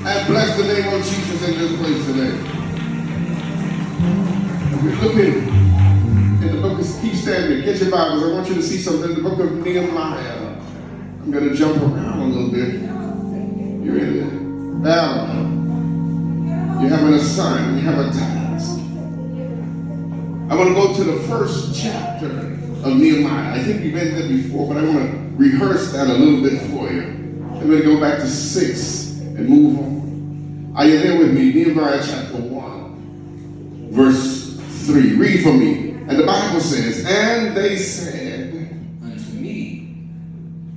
And bless the name of Jesus in this place today. We're looking in the book of, keep standing, get your Bibles. I want you to see something in the book of Nehemiah. I'm going to jump around a little bit. You're in it. Now, you have an assignment, you have a task. I want to go to the first chapter of Nehemiah. I think we've been there before, but I want to rehearse that a little bit for you. I'm going to go back to 6 and move on. Are you there with me? Nehemiah chapter 1, verse 3. Read for me. And the Bible says, and they said unto me,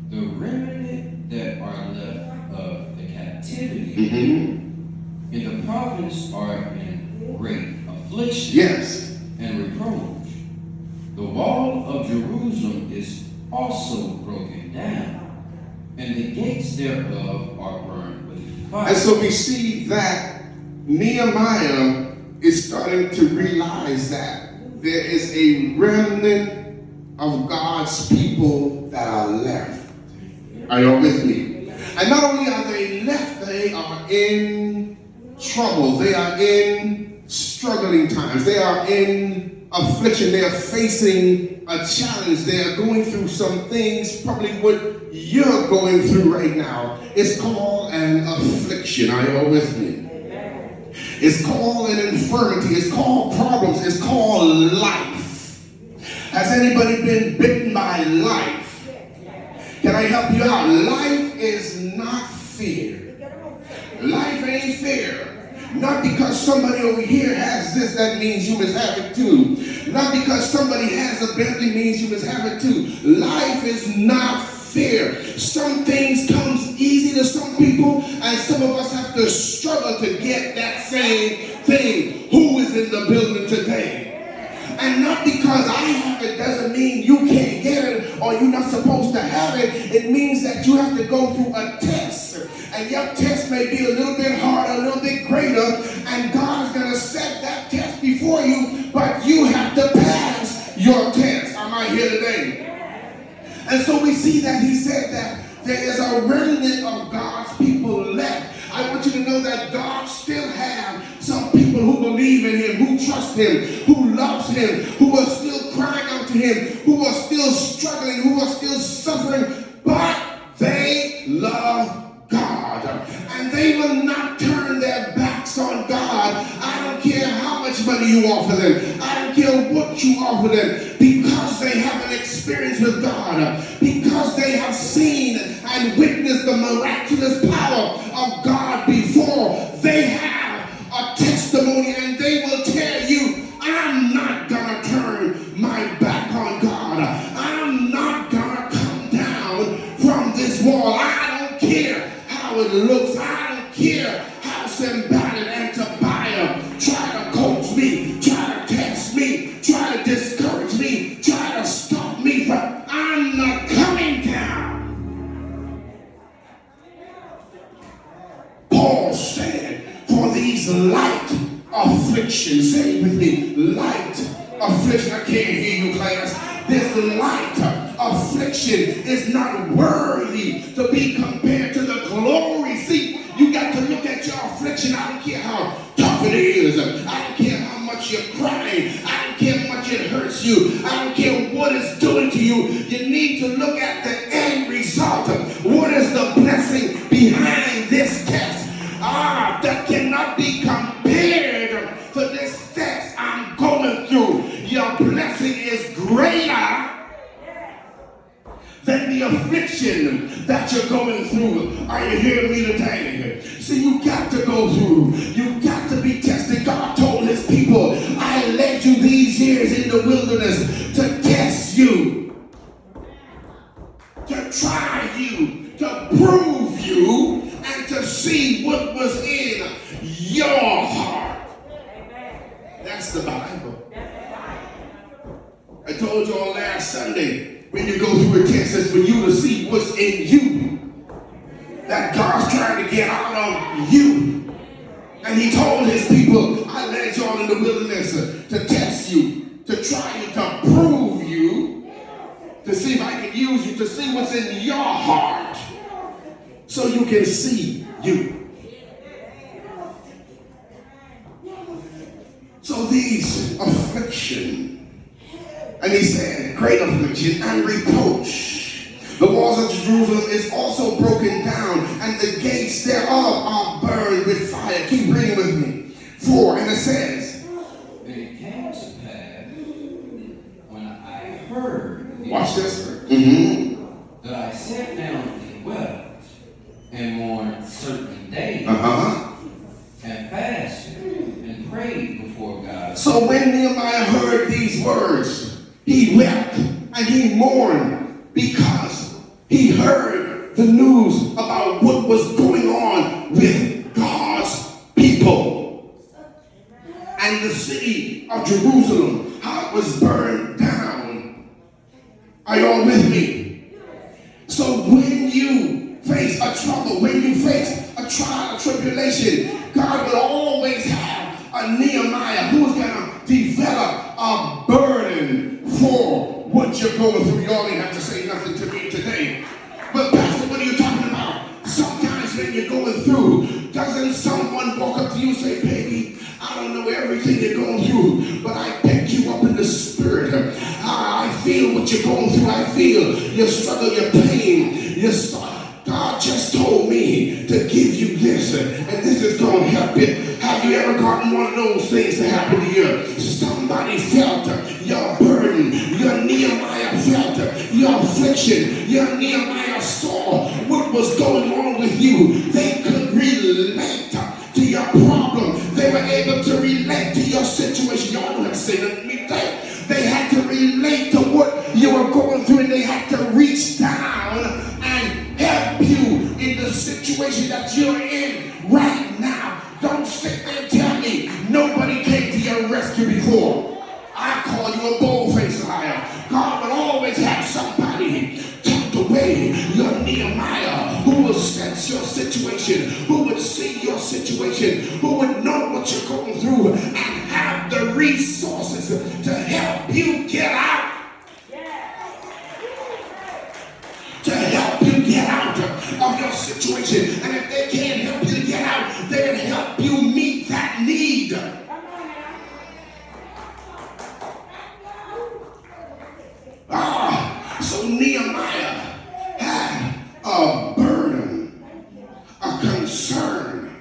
the remnant that are left of the captivity in the province are in great affliction. Yes. And reproach. The wall of Jerusalem is also broken down, and the gates thereof are burned with fire. And so we see that Nehemiah is starting to realize that there is a remnant of God's people that are left. Are you all with me? And not only are they left, they are in trouble. They are in struggling times. They are in affliction. They are facing a challenge. They are going through some things, probably what you're going through right now. It's called an affliction. Are you all with me? It's called an infirmity. It's called problems. It's called life. Has anybody been bitten by life? Can I help you out? Life is not fair. Life ain't fair. Not because somebody over here has this, that means you must have it too. Not because somebody has a Bentley means you must have it too. Life is not fair. Some things comes easy to some people, and some of us have to struggle to get that same thing. Who is in the building today? And not because I have it doesn't mean you can't get it or you're not supposed to have it. It means that you have to go through a test. And your test may be a little bit harder, a little bit greater, and God is going to set that test before you, but you have to pass your test. Am I here today? And so we see that he said that there is a remnant of God's people left. I want you to know that God still has some people who believe in him, who trust him, who loves him, who are still crying out to him, who are still struggling, who are still suffering, but they love God. And they will not turn their backs on God. I don't care how much money you offer them. I don't care what you offer them, because they have an experience with God, because they have seen and witnessed the miraculous power of God before. They have a testimony, and they will tell you, I'm not gonna turn my back on God. I'm not gonna come down from this wall. I don't care how it looks. I don't care how Sanballat and Tobiah try to coach me, try to test me, try to discourage me, try to stop me from. I'm not coming down. Paul said, for these light afflictions, say it with me, light affliction. I can't hear you, class. This light affliction is not worthy to be compared to the glory. See, you got to look at your affliction. I don't care how tough it is. I don't care how much you're crying. I don't care how much it hurts you. I don't care what it's doing to you. You need to look at the end result. What is the blessing behind this test? That cannot be compared to this test I'm going through. Your blessing is greater than the affliction that you're going through. Are you hearing me today? See, you got to go through. You got to be tested. God told his people, I led you these years in the wilderness to test you, to try you, to prove you, and to see what was in your heart. That's the Bible. I told you all last Sunday, when you go through a test, it's for you to see what's in you, that God's trying to get out of you. And he told his people, I led y'all in the wilderness to test you, to try you, to prove you, to see if I can use you to see what's in your heart so you can see you. So these affliction, and he said, great affliction and reproach. The walls of Jerusalem is also broken down, and the gates thereof are burned with fire. Keep reading with me. 4, and it says, and it came to pass, when I heard these watch this. words, that I sat down and wept, and mourned certain days, and fasted, and prayed before God. So when Nehemiah heard these words, he wept and he mourned because he heard the news about what was going on with God's people. And the city of Jerusalem, how it was burned down. Are you all with me? So when you face a trouble, when you face a trial, a tribulation, God will always have a Nehemiah who's going to develop a burden for what you're going through. You all ain't have to say nothing to me today. But Pastor, what are you talking about? Sometimes when you're going through, doesn't someone walk up to you and say, baby, I don't know everything you're going through, but I picked you up in the spirit. I feel what you're going through. I feel your struggle, your pain, your God just told me to give you this, and this is going to help you. Have you ever gotten one of those things to happen to you? Somebody felt your burden. Your Nehemiah felt your affliction. Your Nehemiah saw what was going on with you. They could relate to your problem. They were able to relate to your situation. Y'all don't have to say that to me. They had to relate to what you were going through, and they had to reach down and help you in the situation that you're in right now. Don't sit there and tell me nobody came to your rescue before. I call you a bold-faced liar. God will always have somebody tucked away, your Nehemiah, who will sense your situation, who would see your situation, who would know what you're going through, and have the resources to help you get out. To help you get out of your situation. And if they can't help you to get out, they can help you meet that need. So Nehemiah had a burden, a concern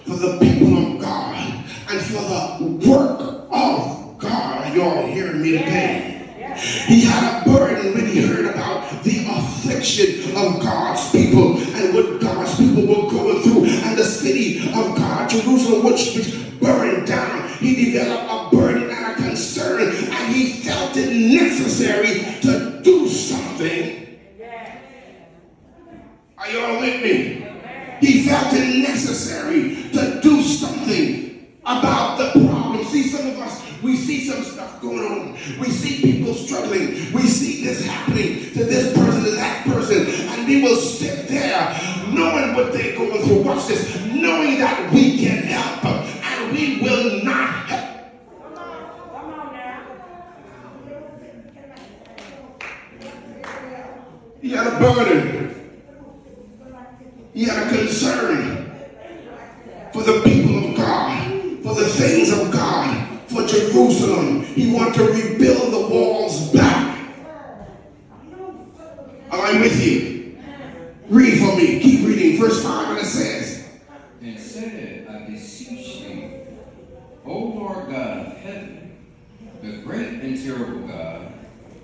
for the people of God and for the work of God. Are you all hearing me today? He had a burden when he heard about the affliction of God's people and what God's people were going through, and the city of God, Jerusalem, which was burned down. He developed a burden and a concern, and he felt it necessary to do something. Are you all with me? He felt it necessary to do something about the problem. See, some of us, we see some stuff going on. We see people struggling. We see this happening to this person, to that person, and we will sit there knowing what they're going through. Watch this. Knowing that we can help and we will not help. Come on now. He had a burden. He had a concern for the people of God, for the things of God, for Jerusalem. He wanted to rebuild the walls back. Am I with you? Read for me. Keep reading. Verse 5, and it says, and said, I beseech thee, O Lord God of heaven, the great and terrible God,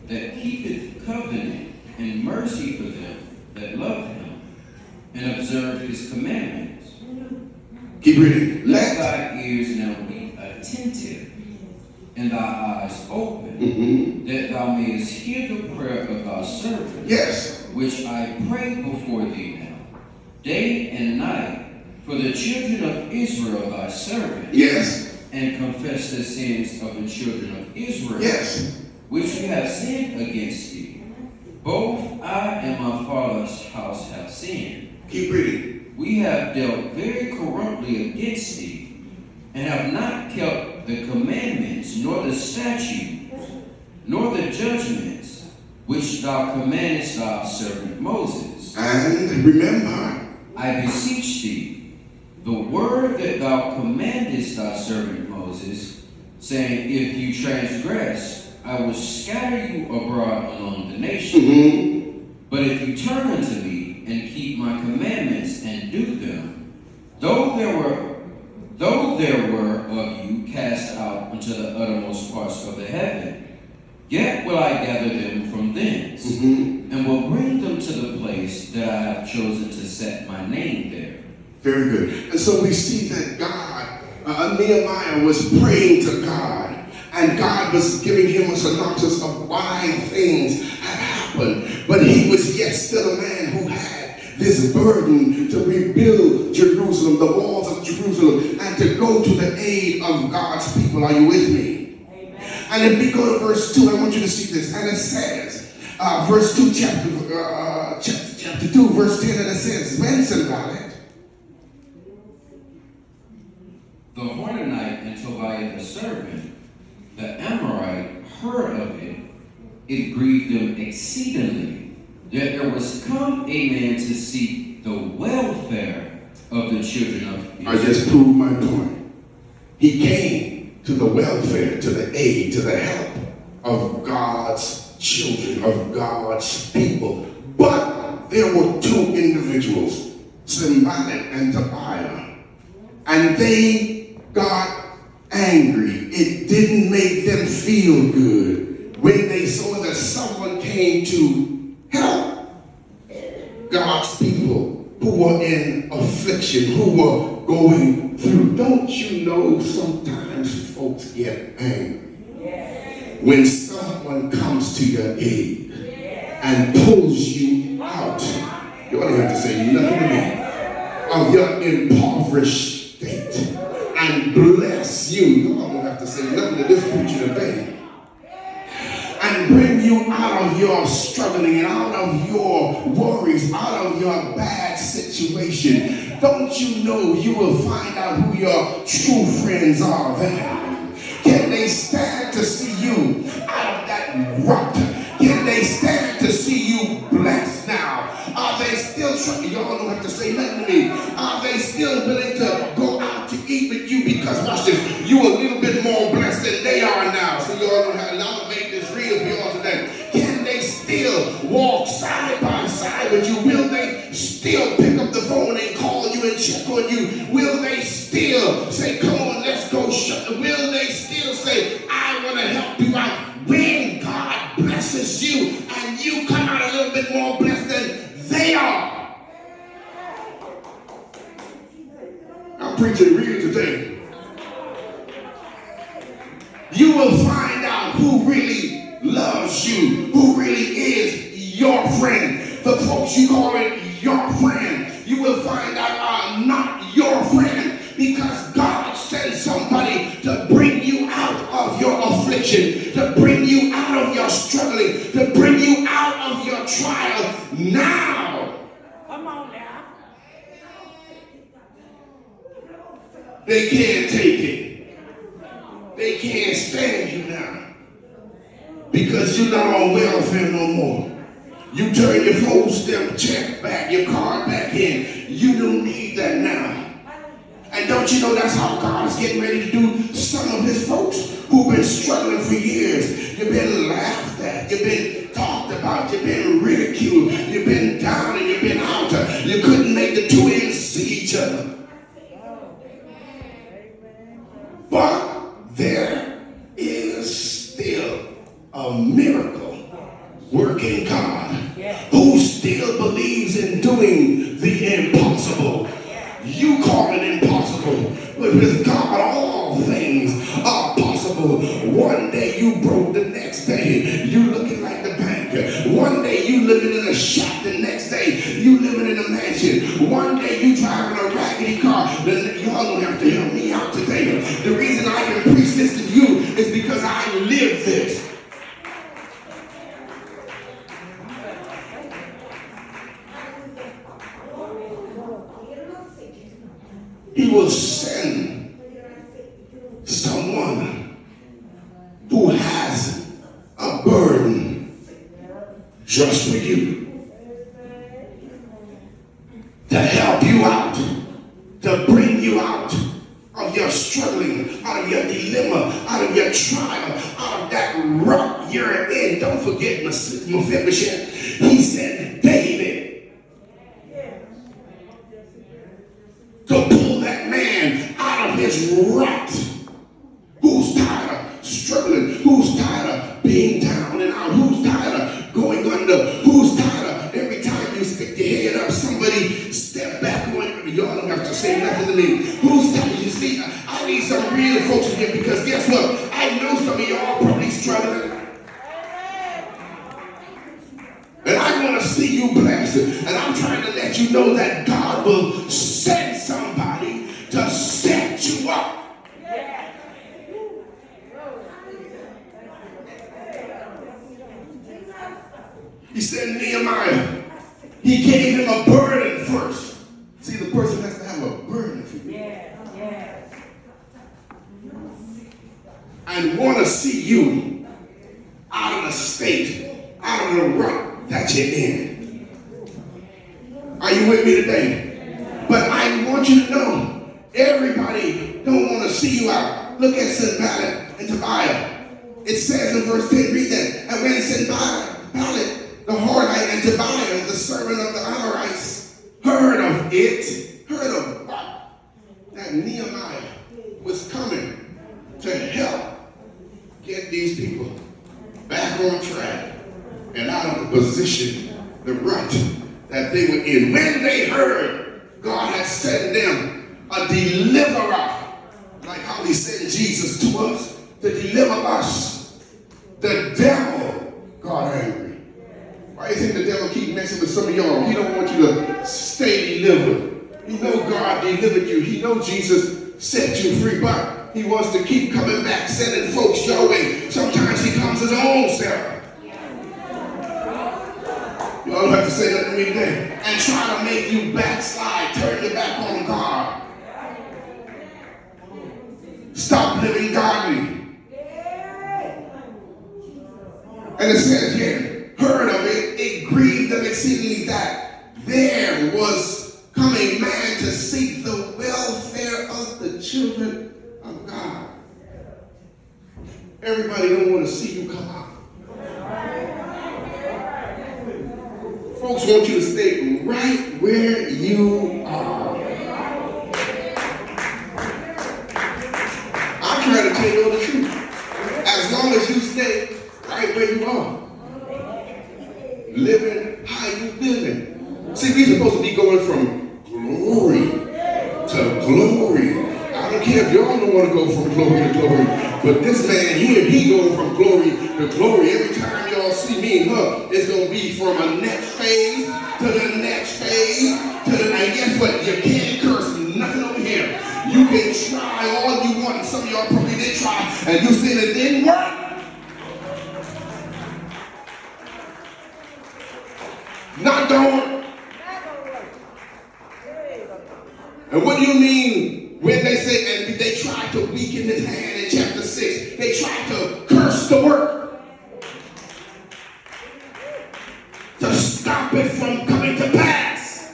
that keepeth covenant and mercy for them that love him, and observe his commandments. Keep reading. Let thy ears now be attentive, and thy eyes open, that thou mayest hear the prayer of thy servant, yes, which I pray before thee now, day and night, for the children of Israel thy servant, yes, and confess the sins of the children of Israel, yes, which we have sinned against thee. Both I and my father's house have sinned. keep reading. We have dealt very corruptly against thee, and have not kept the commandments, nor the statutes, nor the judgments which thou commandest thy servant Moses. And remember, I beseech thee, the word that thou commandest thy servant Moses, saying, if you transgress, I will scatter you abroad among the nations. But if you turn unto me and keep my commandments and do them, though there were of you cast out unto the uttermost parts of the heaven, yet will I gather them from thence, and will bring them to the place that I have chosen to set my name there. Very good. And so we see that God, Nehemiah was praying to God, and God was giving him a synopsis of why things had happened. But he was yet still a man who had this burden to rebuild Jerusalem, the walls of Jerusalem, and to go to the aid of God's people. Are you with me? Amen. And if we go to verse 2, I want you to see this. And it says, verse 2, chapter 2, verse 10, and it says, when Sanballat, the Horonite and Tobiah the servant, the Amorite, heard of it, it grieved them exceedingly, that there was come a man to seek the welfare of the children of Israel. I just proved my point. He came to the welfare, to the aid, to the help of God's children, of God's people. But there were two individuals, Sanballat and Tobiah, and they got angry. It didn't make them feel good when they saw that someone came to help God's people who were in affliction, who were going through. Don't you know sometimes folks get angry when someone comes to your aid and pulls you out? You don't have to say nothing to me. Of your impoverished state and bless you. You don't have to say nothing to this preacher today. And bring you out of your struggling and out of your worries, out of your bad situation. Don't you know you will find out who your true friends are then? Can they stand to see you out of that rut? Can they stand to see you blessed now? Are they still trying? Y'all don't have to say nothing to me. Are they still willing to go out to eat with you? Because watch this, you a little bit more blessed than they are now. So y'all don't have, and I'm gonna make this real for y'all today. Can they still walk side by side with you? Will they still pick up the phone and call you and check on you? Will they still say, come on, let's go? Will they still say, I want to help you out? When God blesses you and you come out a little bit more blessed than they are. I'm preaching real today. You will find out who really loves you, who really is your friend. The folks you call it your friend, you will find out are not your friend, because God sent somebody to bring you out of your affliction, to bring you out of your struggling, to bring you out of your trial now. Come on now. They can't take it. They can't stand you now because you're not on welfare no more. You turn your food stamp check back, your card back in. You don't need that now. And don't you know that's how God is getting ready to do some of his folks who've been struggling for years. You've been laughed at, you've been talked about, you've been ridiculed, you've been down and you've been out. You couldn't make the two ends see each other. But there is still a miracle working God who still believes in doing the impossible. You call it impossible, but with God all things are possible. One day you broke, the next day you looking like the bank. One day you living in a shack, the next day you living in a mansion. One day you driving a raggedy car. Y'all don't have to help me out today. The reason I can preach this to you is because I live this. He will send someone who has a burden just for you. To help you out, to bring you out of your struggling, out of your dilemma, out of your trial, out of that rut you're in. Don't forget Mephibosheth. He said, David, to pull that man out of his rut. Who's tired of struggling? Who's tired of being down and out? Who's tired of going under? Who's tired of every time you stick your head up, somebody step back on you? Y'all don't have to say nothing to me. Who's tired? You see, I need some real folks in here because guess what? I know some of y'all probably struggling. And I want to see you blessed. And I'm trying to let you know that God will send somebody to set you up. He said Nehemiah, he gave him a burden first. See, the person has to have a burden for you. And want to see you out of the state, out of the rut that you're in. Are you with me today? But I want you to know, everybody don't want to see you out. Look at Sanballat and Tobiah. It says in verse 10, read that. And when Sanballat, the Horonite, and Tobiah, the servant of the Amorites, heard of it, heard of what? That Nehemiah was coming to help get these people back on track and out of the position, the rut that they were in. When they heard God had sent them a deliverer, like how he sent Jesus to us to deliver us, the devil got angry. Why do you think the devil keep messing with some of y'all? He don't want you to stay delivered. He know God delivered you. He know Jesus set you free, but he wants to keep coming back, sending folks your way. Sometimes he comes his own self. Y'all don't have to say that to me today. And try to make you backslide, turn your back on God. Stop living godly. And it says here, heard of it, it grieved them exceedingly that there was come a man to seek the welfare of the children of God. Everybody don't want to see you come out. Folks want you to stay right where you are. I'm trying to tell you the truth. As long as you stay right where you are, living how you living. See, we're supposed to be going from glory to glory. I don't care if y'all don't want to go from glory to glory, but this man here, he going from glory to glory. Every time y'all see me and her, it's going to be from a next phase to the next phase to the next. And guess what? You can't curse nothing over here. You can try all you want, and some of y'all probably did try, and you said it didn't work. Not gonna work. And what do you mean when they say, and they try to weaken his hand in chapter 6? They try to curse the work to stop it from coming to pass.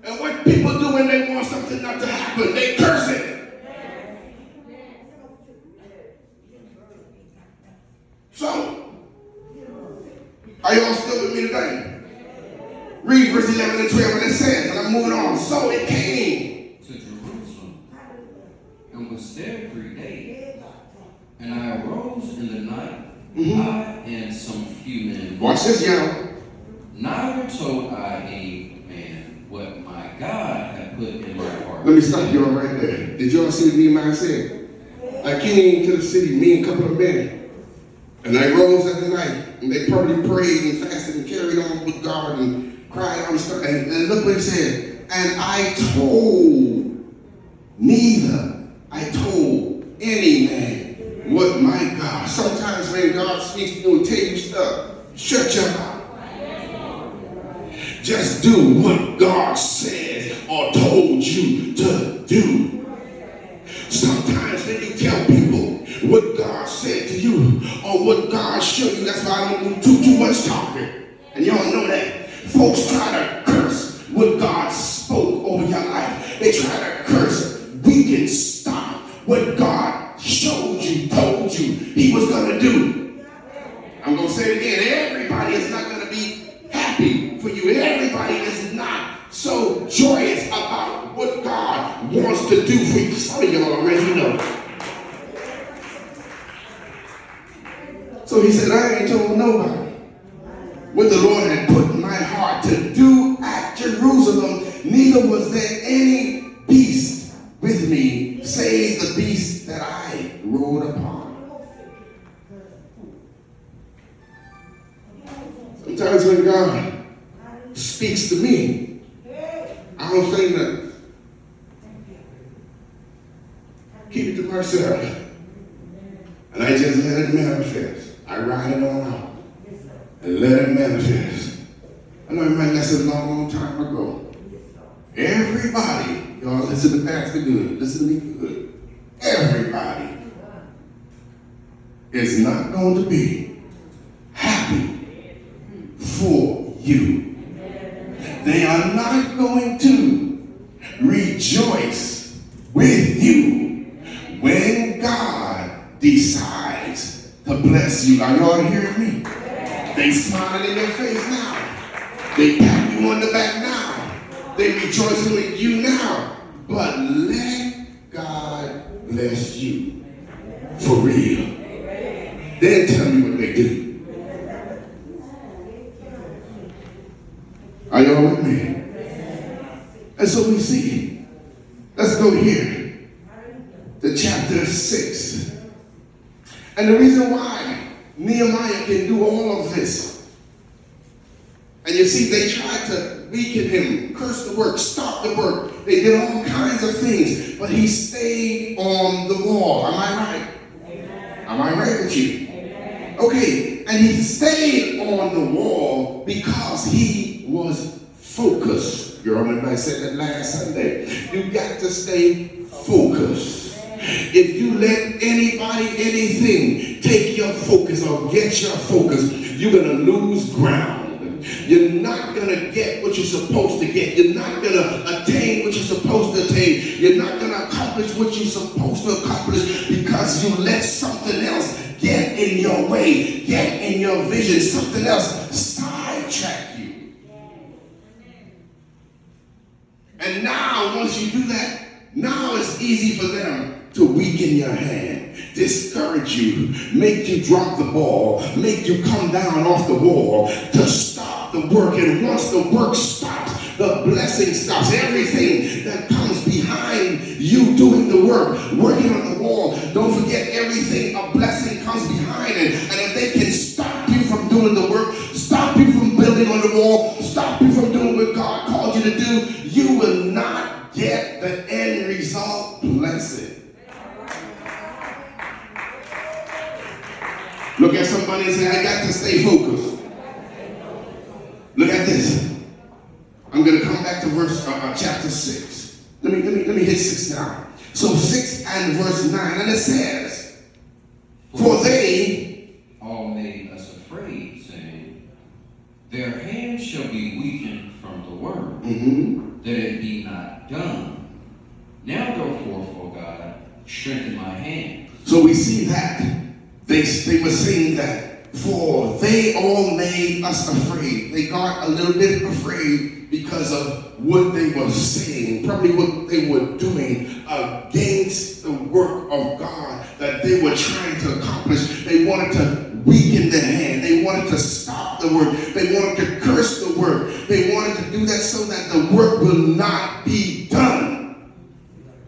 And what people do when they want something not to happen, they curse it. So, are y'all still with me today? Read verse 11 and 12, and it says, and I'm moving on. So it came to Jerusalem and was there 3 days. And I arose in the night, I and some few men. Watch this, y'all. Neither told I a man what my God had put in my heart. Let me stop y'all right there. Did y'all see what Nehemiah said? I came to the city, me and a couple of men. And I rose at the night, and they probably prayed and fasted and carried on with God and cried out and stuff. And look what he said. And I told any man what my God. Sometimes when God speaks to you and tell you stuff, shut your mouth. Just do what God says or told you to do. Sometimes when you tell people what God said to you or for what God showed you. That's why I don't do too much talking. And y'all know that. Folks try to curse what God spoke over your life. They try to curse. We can stop what God showed you, told you he was going to do. I'm going to say it again. Everybody is not going to be happy for you. Everybody is not so joyous about what God wants to do for you. Some of y'all already know. So he said, I ain't told nobody what the Lord had put in my heart to do at Jerusalem. Neither was there any beast with me, save the beast that I rode upon. Sometimes when God speaks to me, I don't say nothing. Keep it to myself. And I just let it manifest. I ride it on out and let it manifest. I know everybody that's a long, long time ago. Everybody, y'all listen to Pastor Good, listen to me good. Everybody is not going to be happy for you. They are not going to rejoice with you when God decides to bless you. Are y'all hearing me? They smiling in your face now. They pat you on the back now. They rejoicing with you now. But let God bless you for real. Then tell me what they do. Are y'all with me? And so we see. Let's go here to chapter 6. And the reason why Nehemiah can do all of this, and you see, they tried to weaken him, curse the work, stop the work. They did all kinds of things, but he stayed on the wall. Am I right? Amen. Am I right with you? Amen. Okay, and he stayed on the wall because he was focused. You remember I said that last Sunday. You got to stay focused. If you let anybody, anything take your focus or get your focus, you're going to lose ground. You're not going to get what you're supposed to get. You're not going to attain what you're supposed to attain. You're not going to accomplish what you're supposed to accomplish because you let something else get in your way, get in your vision, something else sidetrack you. And now, once you do that, now it's easy for them to weaken your hand, discourage you, make you drop the ball, make you come down off the wall, to stop the work. And once the work stops, the blessing stops. Everything that comes behind you doing the work, working on the wall, don't forget everything, a blessing comes behind it. And if they can stop you from doing the work, stop you from building on the wall, stop you from doing what God called you to do, you will not get the end result blessing. Look at somebody and say, I got to stay focused. Look at this. I'm going to come back to chapter 6. Let me hit 6 now. So 6 and verse 9, and it says, for they all made us afraid, saying, their hands shall be weakened from the word, that it be not done. Now therefore, O God, strengthen my hand. So we see that. They were saying that, for they all made us afraid. They got a little bit afraid because of what they were saying, probably what they were doing against the work of God that they were trying to accomplish. They wanted to weaken their hand. They wanted to stop the work. They wanted to curse the work. They wanted to do that so that the work will not be done.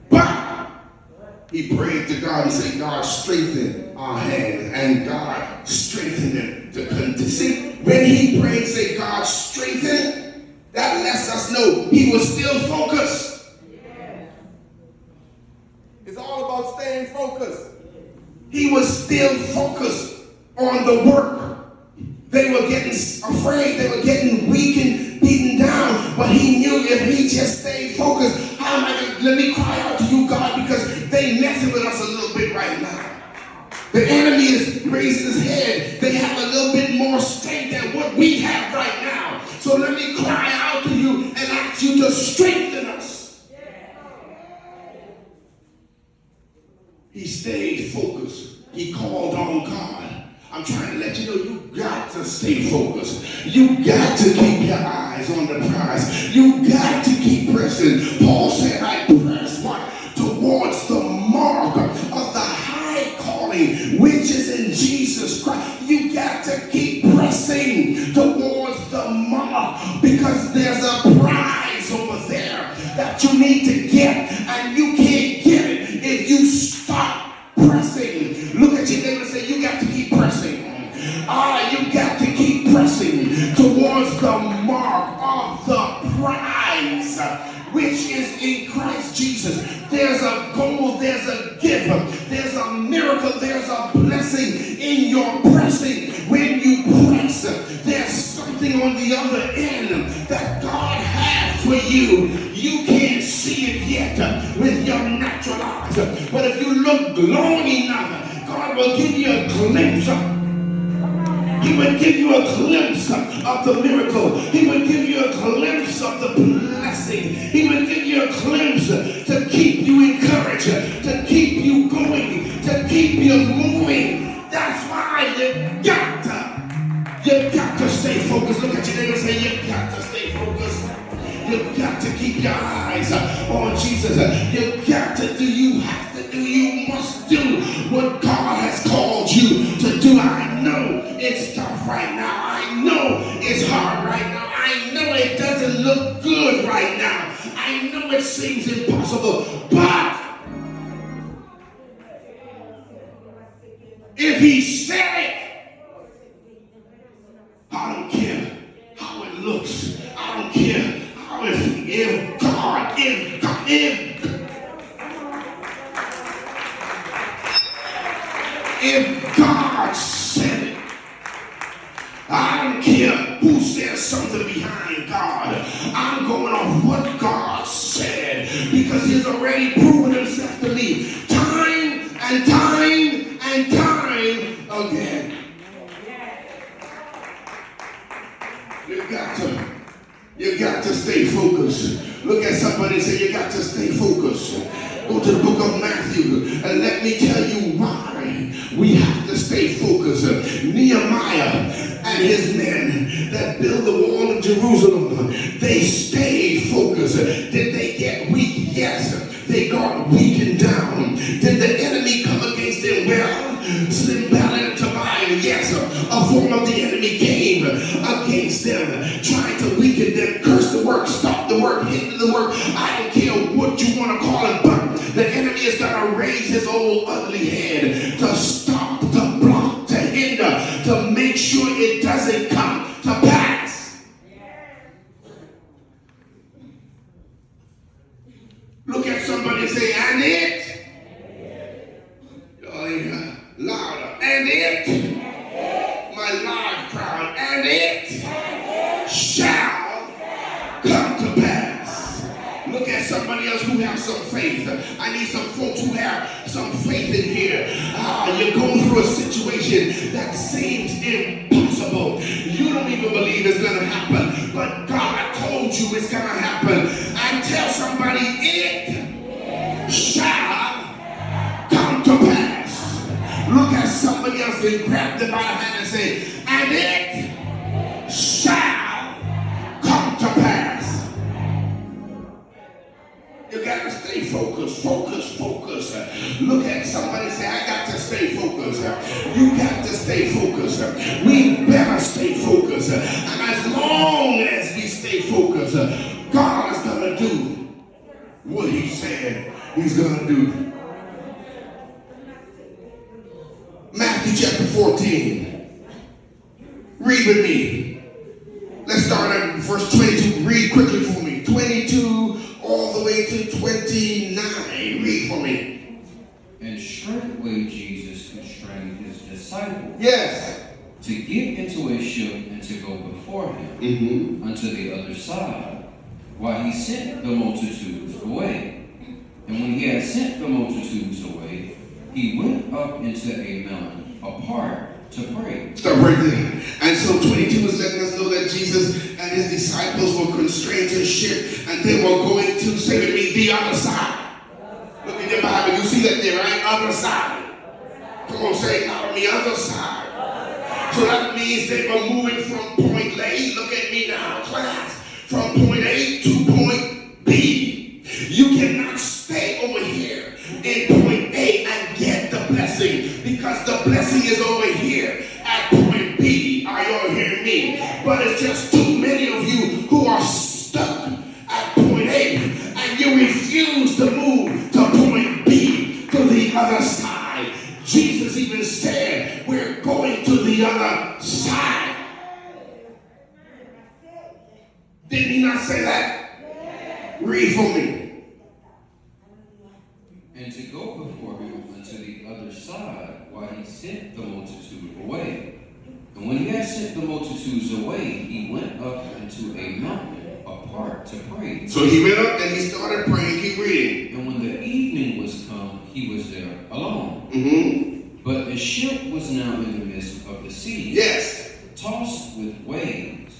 But he prayed to God and said, God, strengthen our hand. And God strengthened him to continue. See, when he prayed, say, God, strengthen, that lets us know he was still focused. It's all about staying focused. He was still focused on the work. They were getting afraid. They were getting weak and beaten down. But he knew if he just stayed focused, how am I going to, let me cry out to you, God, because they messing with us a little bit right now. The enemy enemy is raising his head, they have a little bit more strength than what we have right now. So let me cry out to you and ask you to strengthen us. He stayed focused. He called on God. I'm trying to let you know you got to stay focused. You got to keep your eyes on the prize. You got to keep pressing. Paul said, I press what? Towards the mark of the high calling which is in Jesus Christ. You got to keep pressing towards the mark because there's a prize over there that you need to get, and you can't get it if you stop pressing. Look at your neighbor and say, you got to keep pressing. You got to keep pressing towards the mark of the prize which is in Christ Jesus. There's a goal, there's a gift, there's a miracle, there's a blessing in your pressing. When you press, there's something on the other end that God has for you. You can't see it yet with your natural eyes, but if you look long enough, God will give you a glimpse. He will give you a glimpse of the miracle. He will give you a glimpse of the blessing. He will give you a glimpse to keep you encouraged, to keep you going, to keep you moving. That's why you got to stay focused. Look at your neighbor and say, you got to stay focused. You've got to keep your eyes on Jesus. You've got to do, you have to do, you must do what God has called you to do. I know it's tough right now. I know it's hard right now. I know it doesn't look good right now. I know it seems impossible. But if he said it, I don't care how it looks. I don't care. If God said it, I don't care who says something behind God. I'm going on what God said because he's already proven himself to me time and time and time again. You got to stay focused. Look at somebody and say, you got to stay focused. Go to the book of Matthew and let me tell you why we have to stay focused. Nehemiah and his men that built the wall of Jerusalem, they stayed focused. Did they get weak? Yes. They got weakened down. Did the enemy come against them? Well, Sanballat and Tobiah, yes, a form of the enemy came against them, trying to weaken them, curse the work, stop the work, hinder the work. I don't care what you want to call it, but the enemy is going to raise his old ugly head to stop, to block, to hinder, to make sure it doesn't come to pass. Look at somebody and say, and it. Louder. And it. My live crowd. And it shall come to pass. Look at somebody else who has some faith. I need some folks who have some faith in here. You're going through a situation that seems impossible. You don't even believe it's going to happen. But God told you it's going to happen. And tell somebody it shall come to pass. Look at somebody else and grab them by the hand and say, and it shall come to pass. You got to stay focused, focus. Look at somebody and say, I got to stay focused. You got to stay focused. We better stay focused. And as long as we stay focused, God is going to do what he said he's going to do. Matthew chapter 14. Read with me. Let's start at verse 22. Read quickly for me. 22 all the way to 29. Read for me. And straightway Jesus constrained his disciples. Yes. To get into a ship and to go before him unto the other side, while he sent the multitudes away. And when he had sent the multitudes away, he went up into a mountain apart to pray. Stop right there. And so 22 is letting us know that Jesus and his disciples were constrained to the ship, and they were going to, say with me, the other side. Look at your Bible. You see that there, right? Other side. Come on, say it out on the other side. So that means they were moving from point A. Look at me now, class. From point A to point B. You cannot stay over here in point A and get the blessing, because the blessing is over here at point B. Are y'all hearing me? But it's just too many of you who are stuck at point A, and you refuse to move to point B, to the other side. Jesus even said, we're going to the other side. Didn't he not say that? Read for me. And to go before him unto the other side, while he sent the multitude away. And when he had sent the multitudes away, he went up into a mountain apart to pray. So he went up and he started praying. Keep reading. And when the evening was come, he was there alone. Mm-hmm. But the ship was now in the midst of the sea, Yes. tossed with waves,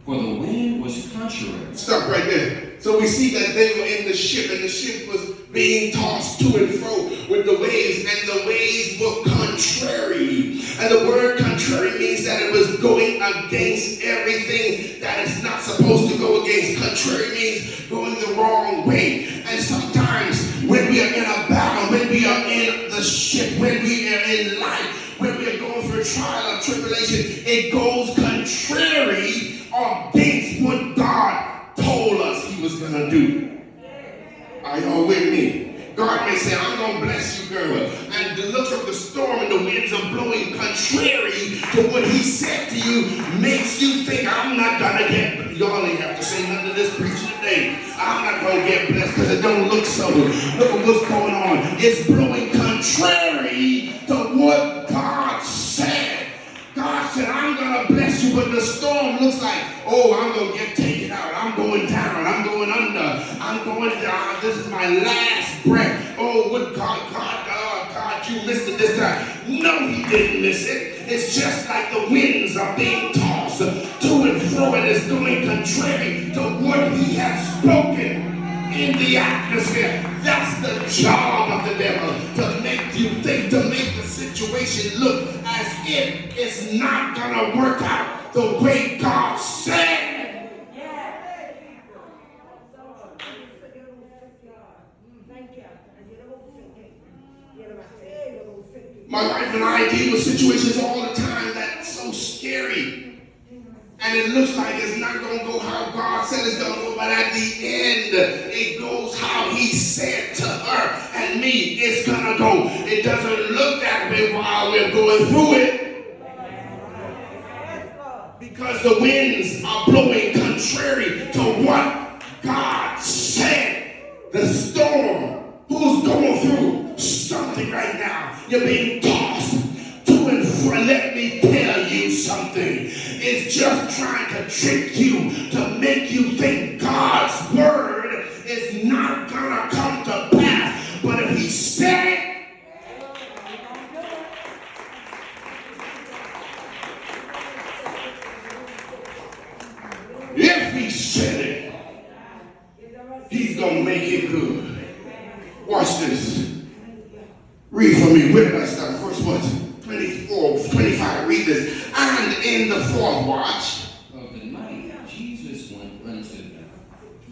for the wind was contrary. Stop right there. So we see that they were in the ship, and the ship was being tossed to and fro with the waves, and the waves were contrary. And the word contrary means that it was going against everything that it's not supposed to go against. Contrary means going the wrong way. And sometimes when we are in a battle, when we are in the ship, when we are in life, when we are going through a trial or tribulation, it goes contrary against what God told us he was going to do. Are y'all with me? God may say, I'm going to bless you, girl. And the looks of the storm and the winds are blowing contrary to what he said to you, makes you think, I'm not going to get, y'all ain't have to say nothing to this preacher today. I'm not going to get blessed because it don't look so. Look at what's going on. It's blowing contrary to what God said. God said, I'm going to bless you, but the storm looks like, oh, I'm going to get taken out. I'm going down. I'm going under. I'm going down. This is my last breath. Oh, what God, you missed it this time. No, he didn't miss it. It's just like the winds are being tossed to and fro, and it's going contrary to what he has spoken in the atmosphere. That's the job of the devil, to make you think, to make the situation look as if it's not going to work out the way God said. My wife and I deal with situations all the time that's so scary. And it looks like it's not going to go how God said it's going to go, but at the end, it goes how he said to her and me it's going to go. It doesn't look that way while we're going through it, because the winds are blowing contrary to what God said. The storm, who's going through something right now? You're being tossed to and fro. Let me tell you something. It's just trying to trick you, to make you think God's word is not going to come to pass. But if he said it, if he said it, he's going to make it good. Watch this. Read for me. Where did I start? First what? 24, 25. Read this. And in the fourth watch Of the night, Jesus went unto them,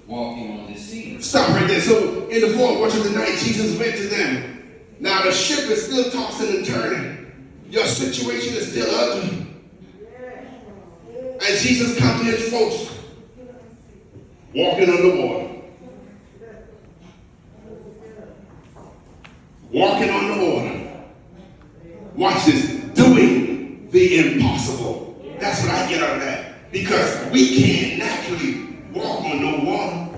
walking on the sea. Stop right there. So in the fourth watch of the night, Jesus went to them. Now the ship is still tossing and turning. Your situation is still ugly. And Jesus comes to his folks walking on the water. Walking on the water. Watch this. Doing the impossible. That's what I get out of that. Because we can't naturally walk on no water.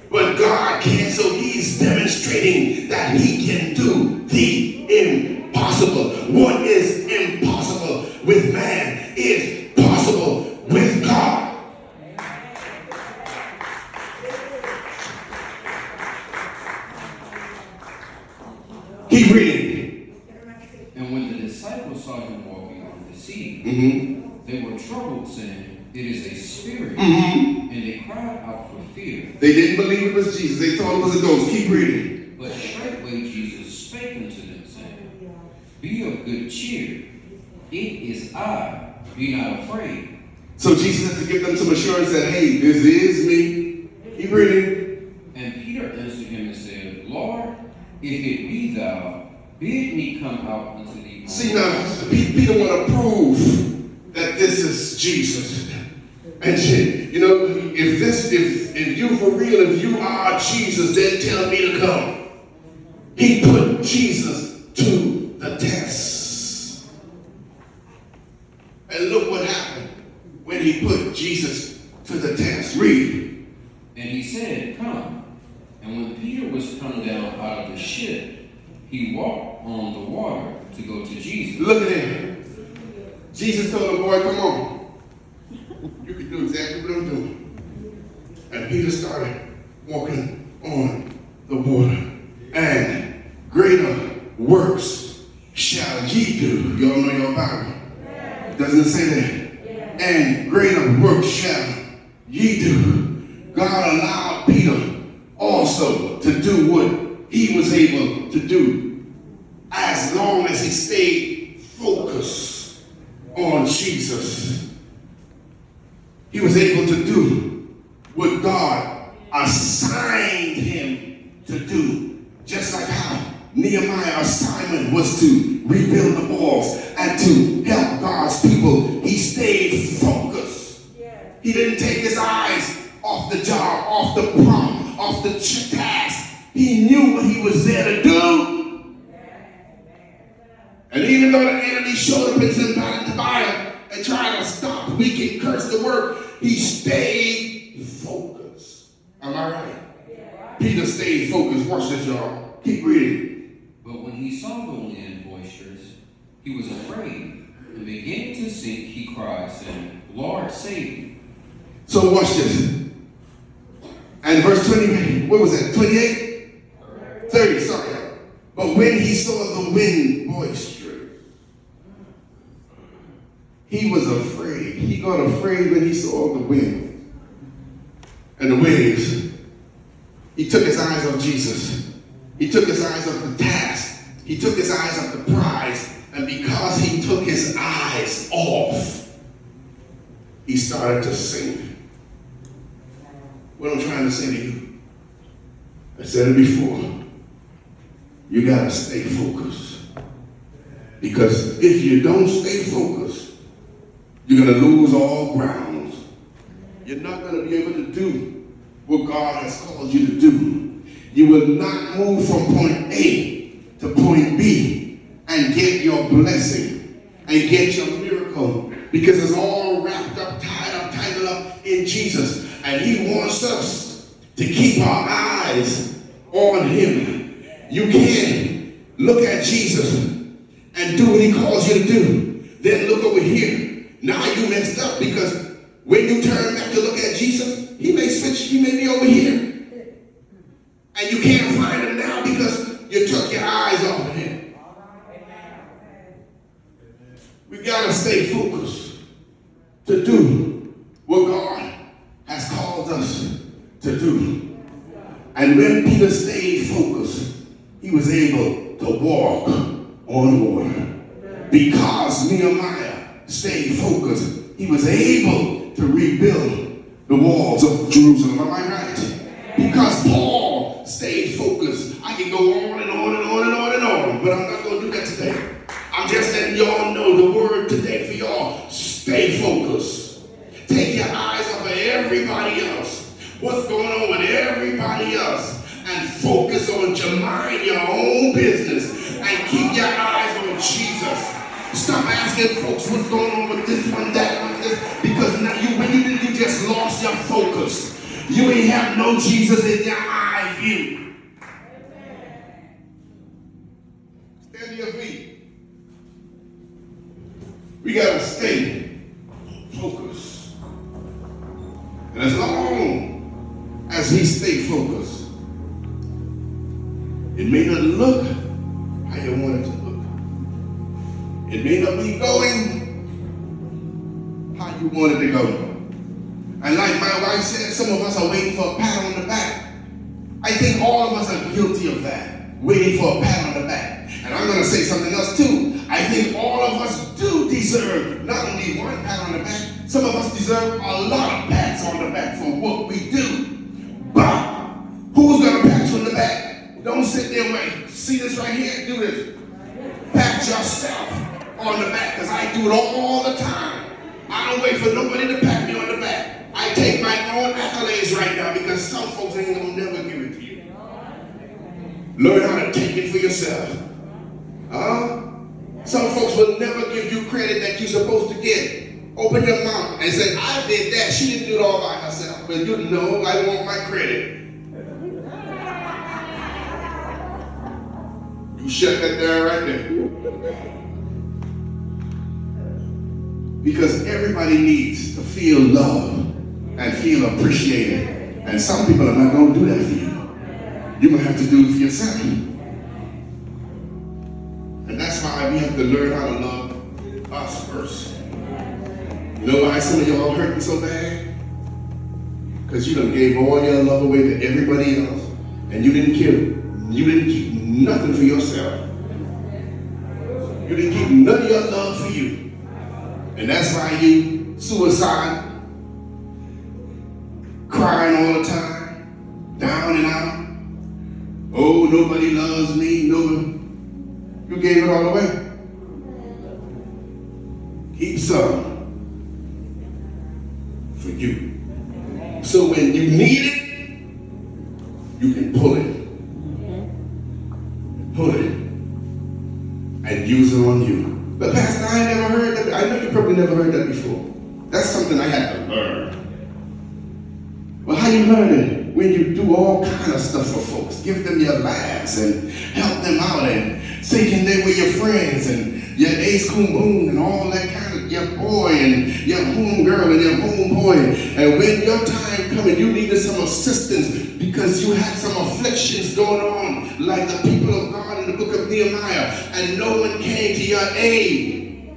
But God can, so he's demonstrating that he can do the impossible. What is impossible with man is possible with God. Keep reading. Mm-hmm. They were troubled, saying, "It is a spirit." Mm-hmm. And they cried out for fear. They didn't believe it was Jesus. They thought it was a ghost. Keep reading. But straightway Jesus spake unto them, saying, "Be of good cheer. It is I. Be not afraid." So Jesus had to give them some assurance that, hey, this is me. Keep reading. And Peter answered him and said, "Lord, if it be thou, bid me come out unto thee." See, now, Peter want to prove that this is Jesus. And you know, if you for real, if you are Jesus, then tell me to come. He put Jesus to the test. And look what happened when he put Jesus to the test. Read. And he said, "Come." And when Peter was come down out of the ship, he walked on the water to go to Jesus. Look at him. Jesus told the boy, come on. You can do exactly what I'm doing. And Peter started walking on the water. And greater works shall ye do. Y'all know your Bible. Doesn't it say that? And greater works shall ye do. God allowed Peter also to do what he was able to do as long as he stayed focused on Jesus. He was able to do what God assigned him to do. Just like how Nehemiah's assignment was to rebuild the walls and to help God's people. He stayed focused. He didn't take his eyes off the job, off the problem, off the task. He knew what he was there to do. And even though the enemy showed up in symbolic fire and tried to stop, we can curse the work, he stayed focused. Am I right? Peter stayed focused. Watch this, y'all. Keep reading. But when he saw the wind boisterous, he was afraid, and beginning to sink, he cried, saying, "Lord, save me." So watch this. And verse 20, what was that? 28? 30, sorry. But when he saw the wind boisterous, he was afraid. He got afraid when he saw the wind and the waves. He took his eyes off Jesus. He took his eyes off the task. He took his eyes off the prize. And because he took his eyes off, he started to sink. What I'm trying to say to you, I said it before, you got to stay focused. Because if you don't stay focused, you're going to lose all ground. You're not going to be able to do what God has called you to do. You will not move from point A to point B and get your blessing and get your miracle, because it's all wrapped up, tied up, tangled up in Jesus. And he wants us to keep our eyes on him. You can't look at Jesus and do what he calls you to do. Then look over here. Now you messed up, because when you turn back to look at Jesus, he may switch, he may be over here. And you can't find him now because you took your eyes off of him. We got to stay focused to do what God has called us to do. And when Peter stayed focused, he was able to walk on water. Because Nehemiah stayed focused, he was able to rebuild the walls of Jerusalem. Am I right? Because Paul stayed focused. I can go on and on and on and on and on, but I'm not going to do that today. I'm just letting y'all know the word today for y'all. Stay focused. Take your eyes off of everybody else. What's going on with everybody else? And focus on mind your own business. And keep your eyes on Jesus. Stop asking folks what's going on with this one, that one, this. Because now you just lost your focus. You ain't have no Jesus in your eye view. Stand to your feet. We got to stay focused. And as long as we stay focused, it may not look how you want it to look. It may not be going you wanted to go. And like my wife said, some of us are waiting for a pat on the back. I think all of us are guilty of that, waiting for a pat on the back. And I'm going to say something else too. I think all of us do deserve not only one pat on the back, some of us deserve a lot of pats on the back for what we do. But who's going to pat you on the back? Don't sit there and wait. See this right here? Do this. Pat yourself on the back, because I do it all the time. I don't wait for nobody to pat me on the back. I take my own accolades right now, because some folks ain't going to never give it to you. Learn how to take it for yourself. Some folks will never give you credit that you're supposed to get. Open your mouth and say, I did that. She didn't do it all by herself. But you know, I want my credit. You shut that down right there. Because everybody needs to feel loved and feel appreciated. And some people are not going to do that for you. You're going to have to do it for yourself. And that's why we have to learn how to love us first. You know why some of y'all hurting so bad? Because you done gave all your love away to everybody else. And you didn't care. You didn't keep nothing for yourself. You didn't keep none of your love for you. And that's why you suicide, crying all the time, down and out. Oh, nobody loves me. Nobody. You gave it all away. Keep some for you. So when you need it, you can pull it. Pull it. And use it on you. But Pastor, I ain't never heard that. I know you probably never heard that before. That's something I had to learn. Well, how you learn it? When you do all kind of stuff for folks. Give them your laughs and help them out and say, can they with your friends and your ace coon boom and all that kind of, your boy and your home girl and your home boy. And when your time coming, you needed some assistance because you had some afflictions going on, like the people of God in the book of Nehemiah, and no one came to your aid.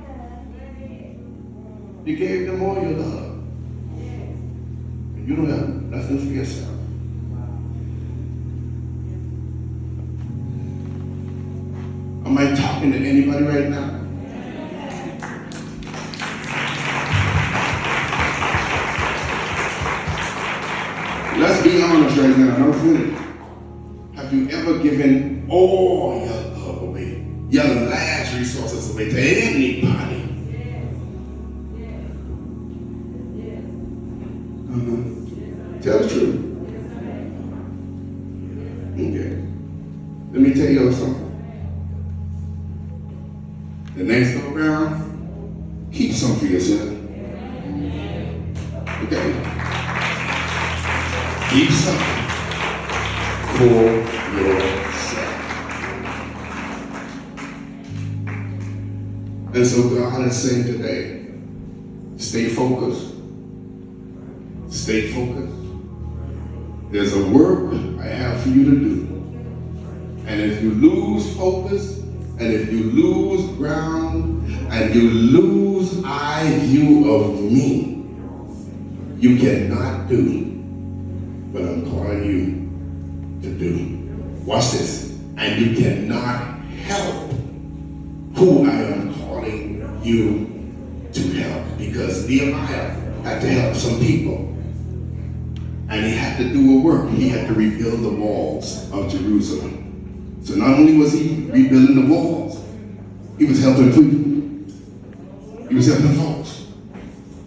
You gave them all your love. And you don't have nothing for yourself. Am I talking to anybody right now? Let's be honest right now. Don't finish. Have you ever given all your love away, your last resources away to anybody? Tell the truth. Okay. Let me tell you something. The next go around, keep some for yourself. Okay? Keep some for yourself. And so God is saying today, stay focused. Stay focused. There's a work I have for you to do. And if you lose focus, and if you lose ground, and you lose eye view of me, you cannot do what I'm calling you to do. Watch this. And you cannot help who I am calling you to help. Because Nehemiah had to help some people. And he had to do a work. He had to rebuild the walls of Jerusalem. So not only was he rebuilding the walls, he was helping people. He was helping folks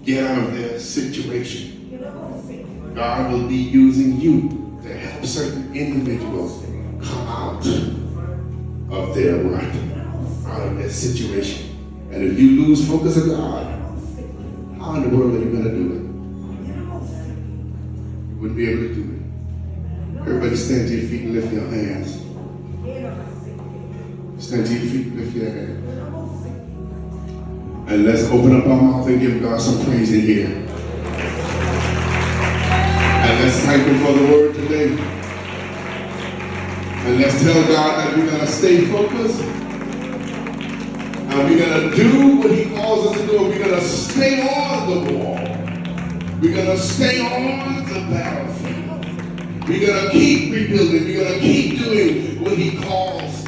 get out of their situation. God will be using you to help certain individuals come out of their rut, out of their situation. And if you lose focus of God, how in the world are you going to do it? You wouldn't be able to do it. Everybody stand to your feet and lift your hands. Stand to your feet and lift your hands. And let's open up our mouth and give God some praise in here. And let's thank Him for the word today. And let's tell God that we're going to stay focused and And we're going to do what he calls us to do. We're going to stay on the wall. We're going to stay on the battlefield. We're going to keep rebuilding. We're going to keep doing what he calls